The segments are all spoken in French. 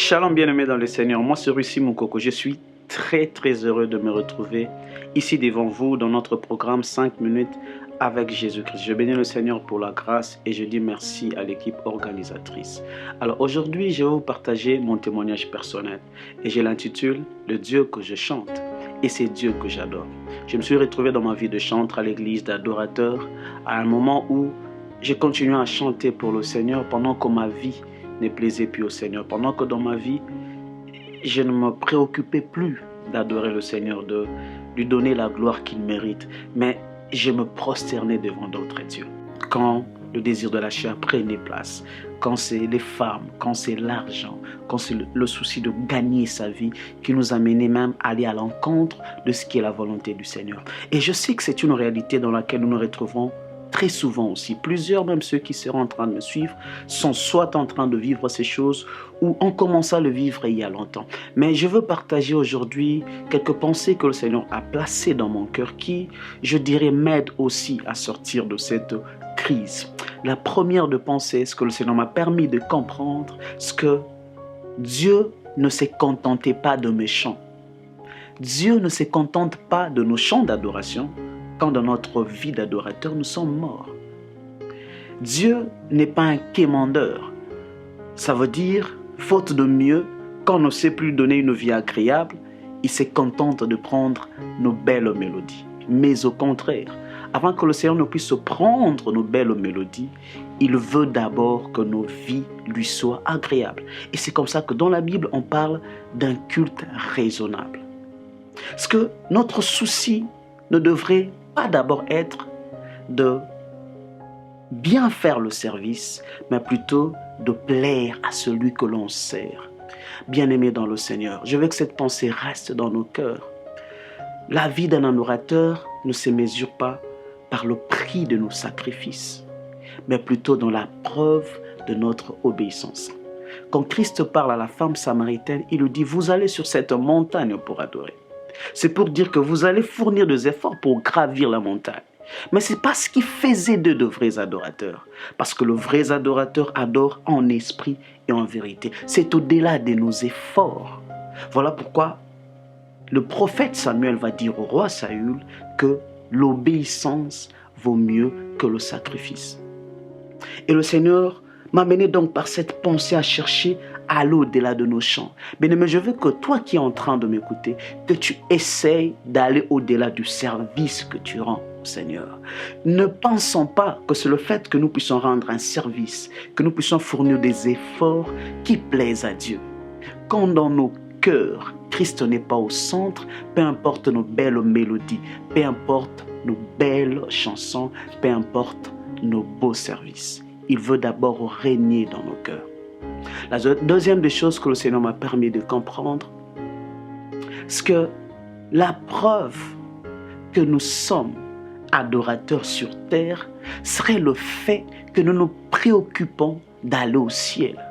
Shalom bien-aimés dans le Seigneur, moi c'est Russi Moukoko. Je suis très heureux de me retrouver ici devant vous dans notre programme 5 minutes avec Jésus-Christ. Je bénis le Seigneur pour la grâce et je dis merci à l'équipe organisatrice. Alors aujourd'hui, je vais vous partager mon témoignage personnel et je l'intitule « Le Dieu que je chante » et c'est Dieu que j'adore. Je me suis retrouvé dans ma vie de chanteur à l'église, d'adorateur, à un moment où j'ai continué à chanter pour le Seigneur pendant que ma vie ne plaisait plus au Seigneur. Pendant que dans ma vie, je ne me préoccupais plus d'adorer le Seigneur, de lui donner la gloire qu'il mérite. Mais je me prosternais devant d'autres dieux. Quand le désir de la chair prenait place, quand c'est les femmes, quand c'est l'argent, quand c'est le souci de gagner sa vie qui nous amenait même à aller à l'encontre de ce qui est la volonté du Seigneur. Et je sais que c'est une réalité dans laquelle nous nous retrouvons très souvent aussi. Plusieurs, même ceux qui seront en train de me suivre, sont soit en train de vivre ces choses ou ont commencé à le vivre il y a longtemps. Mais je veux partager aujourd'hui quelques pensées que le Seigneur a placées dans mon cœur qui, je dirais, m'aident aussi à sortir de cette crise. La première de pensée, ce que le Seigneur m'a permis de comprendre, c'est que Dieu ne se contentait pas de mes chants. Dieu ne se contente pas de nos chants d'adoration, quand dans notre vie d'adorateur, nous sommes morts. Dieu n'est pas un quémandeur. Ça veut dire, faute de mieux, quand on ne sait plus donner une vie agréable, il se contente de prendre nos belles mélodies. Mais au contraire, avant que le Seigneur ne puisse prendre nos belles mélodies, il veut d'abord que nos vies lui soient agréables. Et c'est comme ça que dans la Bible, on parle d'un culte raisonnable. Parce que notre souci ne devrait pas d'abord être de bien faire le service, mais plutôt de plaire à celui que l'on sert. Bien-aimé dans le Seigneur, je veux que cette pensée reste dans nos cœurs. La vie d'un adorateur ne se mesure pas par le prix de nos sacrifices, mais plutôt dans la preuve de notre obéissance. Quand Christ parle à la femme samaritaine, il lui dit « Vous allez sur cette montagne pour adorer ». C'est pour dire que vous allez fournir des efforts pour gravir la montagne. Mais ce n'est pas ce qui faisait d'eux de vrais adorateurs. Parce que le vrai adorateur adore en esprit et en vérité. C'est au-delà de nos efforts. Voilà pourquoi le prophète Samuel va dire au roi Saül que l'obéissance vaut mieux que le sacrifice. Et le Seigneur m'a mené donc par cette pensée à chercher à aller au-delà de nos chants. Mais je veux que toi qui es en train de m'écouter, que tu essayes d'aller au-delà du service que tu rends au Seigneur. Ne pensons pas que c'est le fait que nous puissions rendre un service, que nous puissions fournir des efforts qui plaisent à Dieu. Quand dans nos cœurs, Christ n'est pas au centre, peu importe nos belles mélodies, peu importe nos belles chansons, peu importe nos beaux services. Il veut d'abord régner dans nos cœurs. La deuxième des choses que le Seigneur m'a permis de comprendre, c'est que la preuve que nous sommes adorateurs sur terre serait le fait que nous nous préoccupons d'aller au ciel.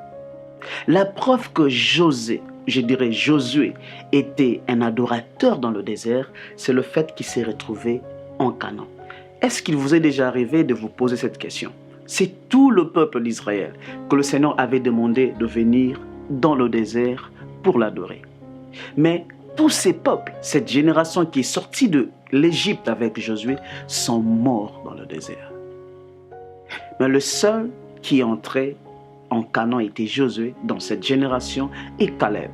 La preuve que Josué était un adorateur dans le désert, c'est le fait qu'il s'est retrouvé en Canaan. Est-ce qu'il vous est déjà arrivé de vous poser cette question? C'est tout le peuple d'Israël que le Seigneur avait demandé de venir dans le désert pour l'adorer. Mais tous ces peuples, cette génération qui est sortie de l'Égypte avec Josué, sont morts dans le désert. Mais le seul qui est entré en Canaan était Josué dans cette génération et Caleb.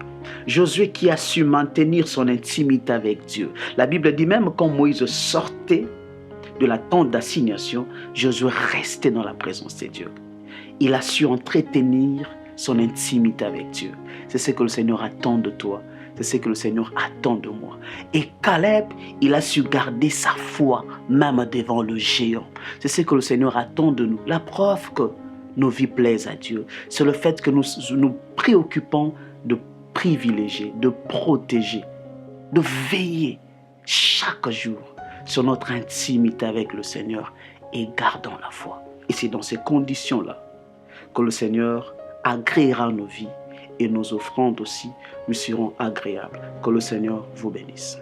Josué qui a su maintenir son intimité avec Dieu. La Bible dit même quand Moïse sortait de la tente d'assignation, Josué restait dans la présence de Dieu. Il a su entretenir son intimité avec Dieu. C'est ce que le Seigneur attend de toi. C'est ce que le Seigneur attend de moi. Et Caleb, il a su garder sa foi, même devant le géant. C'est ce que le Seigneur attend de nous. La preuve que nos vies plaisent à Dieu, c'est le fait que nous nous préoccupons de privilégier, de protéger, de veiller chaque jour sur notre intimité avec le Seigneur et gardons la foi. Et c'est dans ces conditions-là que le Seigneur agréera nos vies et nos offrandes aussi nous seront agréables. Que le Seigneur vous bénisse.